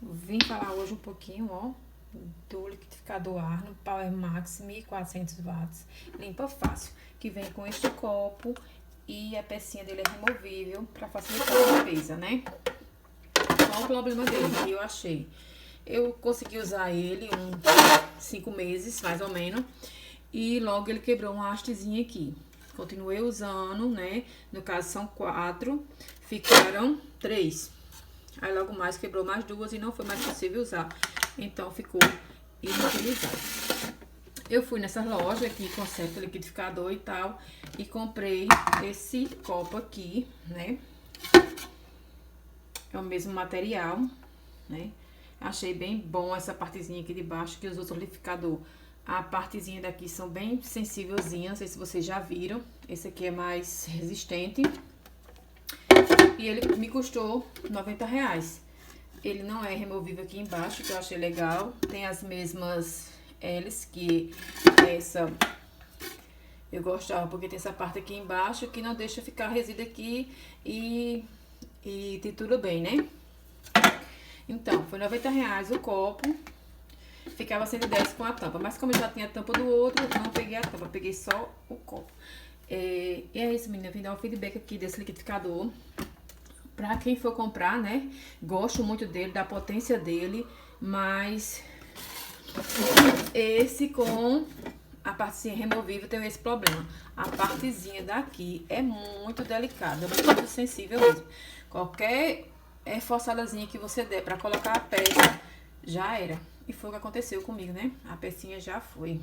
Vim falar hoje um pouquinho, ó, do liquidificador Arno Power Max 1400 watts. Limpa fácil, que vem com este copo e a pecinha dele é removível para facilitar a limpeza, né? Qual o problema dele que eu achei? Eu consegui usar ele uns 5 meses, mais ou menos, e logo ele quebrou uma hastezinha aqui. Continuei usando, né? No caso são 4, ficaram 3. Aí logo mais quebrou mais 2 e não foi mais possível usar. Então ficou inutilizado. Eu fui nessa loja que conserta liquidificador e tal e comprei esse copo aqui, né? É o mesmo material, né? Achei bem bom essa partezinha aqui de baixo, que os outros liquidificador, a partezinha daqui são bem sensívelzinhas, não sei se vocês já viram. Esse aqui é mais resistente. E ele me custou R$ 90. Ele não é removível aqui embaixo, que eu achei legal. Tem as mesmas hélices que essa eu gostava, porque tem essa parte aqui embaixo que não deixa ficar resíduo aqui e tritura bem, né? Então, foi R$ 90 o copo. Ficava 110 com a tampa. Mas como eu já tinha a tampa do outro, não peguei a tampa, peguei só o copo. E é isso, menina. Eu vim dar um feedback aqui desse liquidificador. Pra quem for comprar, né? Gosto muito dele, da potência dele. Mas esse com a partezinha removível tem esse problema. A partezinha daqui é muito delicada, muito sensível mesmo. Qualquer forçadazinha que você der pra colocar a peça, já era. E foi o que aconteceu comigo, né? A pecinha já foi.